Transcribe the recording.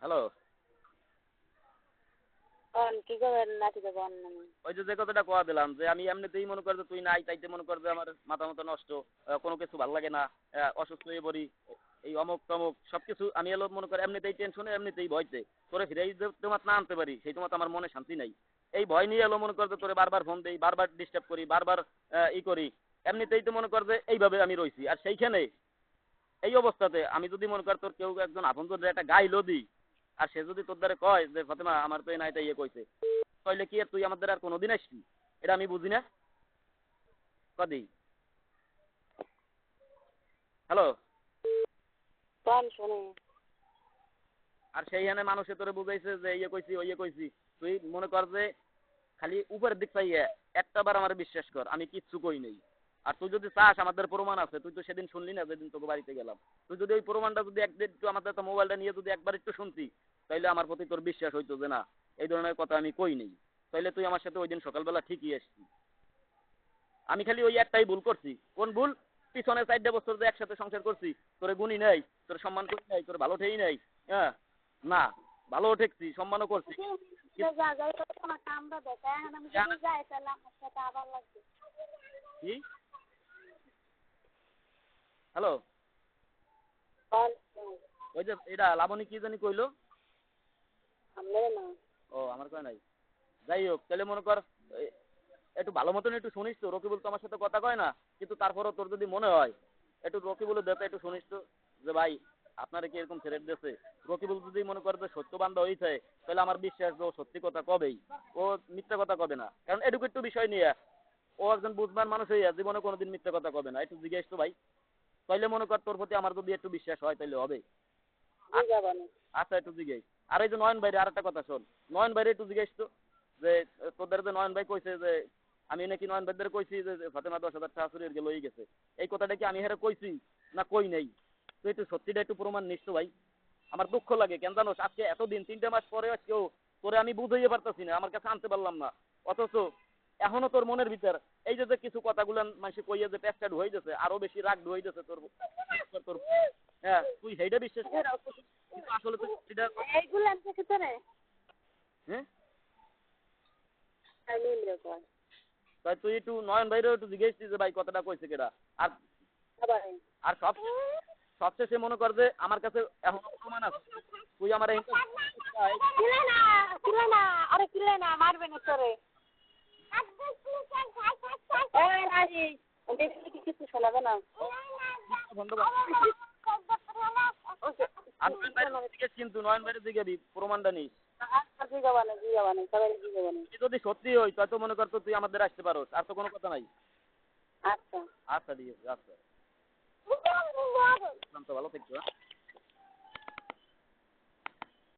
Hello. কি করবেন নাতি দেবন? ওই যে কথাটা কয়া দিলাম যে আমি এমনিতেই মনে কর যে তুই নাই তাইতে মনে কর যে আমার মাথা মতো নষ্ট, কোনো কিছু ভালো লাগে না, অসুস্থ হয়ে পড়ি, এই অমুক তমুক সবকিছু আমি এলো মনে কর এমনিতেই টেনশনে এমনিতেই ভয়তে তোরে ফিরে তোমার না আনতে পারি সেই তোমার আমার মনে শান্তি নাই। এই ভয় নিয়ে এলো মনে কর যে তোরে বারবার ফোন দেই, বারবার ডিস্টার্ব করি, বারবার ই করি, এমনিতেই তো মনে কর যে এইভাবে আমি রইছি। আর সেইখানে এই অবস্থাতে আমি যদি মনে কর তোর কেউ একজন আপনজন একটা গাইলো দিই, আর সে যদি তোর দ্বারা কয় যে ফাতেমা আমার তো এই না এটা ইয়ে কইছে, তাইলে কি আর তুই আমাদের আর কোনোদিন আসবি? এটা আমি বুঝি না। কদি হ্যালো। শুনে আর সেইখানে মানুষে তোরে বুঝাইছে যে ইয়ে কইছি ওই ইয়ে কইছি, তুই মনে কর যে খালি উপরের দিক চাইয়ে একটা বার আমার বিশ্বাস কর আমি কিচ্ছু কই নেই। আর তুই যদি চাস আমাদের প্রমাণ আছে, তুই তো সেদিন শুনলি না যেদিন তোকে বাড়িতে গেলাম, তুই যদি ওই প্রমাণটা যদি একটু আমাদের তো মোবাইলটা নিয়ে যদি একবার একটু শুনতি, তাইলে আমার প্রতি তোর বিশ্বাস হইতো যে না এই ধরনের কথা আমি কই নেই। তাইলে তুই আমার সাথে ওই দিন সকালবেলা ঠিকই আসছি। আমি খালি ওই একটাই ভুল করছি। কোন ভুল? পিছনে 4 বছর যে একসাথে সংসার করছি, তোরে গুণী নাই, তোর সম্মান করি নাই, তোর ভালো ঠেই নাই। হ্যাঁ, না ভালো ঠেকছি, সম্মানও করছি। কি হ্যালো? ওই যে এটা লাবণী কি জানি কইলো? ও আমার কয় নাই। যাই হোক, তাহলে মনে কর একটু ভালো মতন একটু শুনিস তো। রকিবুল তো আমার সাথে কথা কয় না, কিন্তু তারপরও তোর যদি মনে হয় একটু রকিবুলের দেতে একটু শুনিস তো যে ভাই আপনারা কি এরকম থ্রেট দিয়েছে। রকিবুল যদি মনে করে যে সত্যবান্ধ হয়েছে, তাহলে আমার বিশ্বাস যে ও সত্যি কথা কবেই, ও মিথ্যা কথা কবে না। কারণ এটুকু একটু বিষয় নিয়ে ও একজন বুঝবান মানুষ হইয়া জীবনে কোনোদিন মিথ্যা কথা কবে না। একটু জিজ্ঞেস তো ভাই, তাইলে মনে কর তোর প্রতি আমার যদি একটু বিশ্বাস হয় তাইলে হবে। আচ্ছা একটু জিজ্ঞেস। আর এই যে নয়ন ভাইরে আর একটা কথা শোন, নয়ন ভাইরে একটু জিজ্ঞেস তো যে তোদের যে নয়ন ভাই কইছে যে আমি নাকি নয়ন ভাইদের কইছি যে ফাতেমা 10,000 টাকা চুরির গেল হয়ে গেছে, এই কথাটা কি আমি হেরে কইছি না কই নাই? তুই একটু সত্যিটা একটু প্রমাণ নিস তো ভাই। আমার দুঃখ লাগে কেন জানোস, আজকে এতদিন 3টে মাস পরে কেউ তোরে আমি বুঝাইতে পারতাছি না, আমার কাছে আনতে পারলাম না, অথচ এখনো তোর মনের ভিতর এই যে কিছু কথাগুলো মানুষ কইয়া যে প্যাস্টাড হয়ে গেছে, আরো বেশি রাগ হয়ে গেছে তোর তোর হ্যাঁ তুই সেইটা বিশ্বাস কর। কিন্তু আসলে তুই এটা হ্যাঁ তাই তুই একটু নয়ন ভাইরেও একটু জিজ্ঞেস যে ভাই কথাটা কইছে কেডা। আর আর সবশেষে মনে কর যে আমার কাছে এখনো প্রমাণ আছে, তুই আমার কিছু শোনাবে না। কিন্তু নয়ন ভাইরে জিজ্ঞাবি প্রমাণটা নিস। যদি সত্যি হই তাই তো মনে কর তো তুই আমাদের আসতে পারোস, আর তো কোনো কথা নাই। আচ্ছা আচ্ছা ঠিক আছে, আচ্ছা ভালো থাকছো।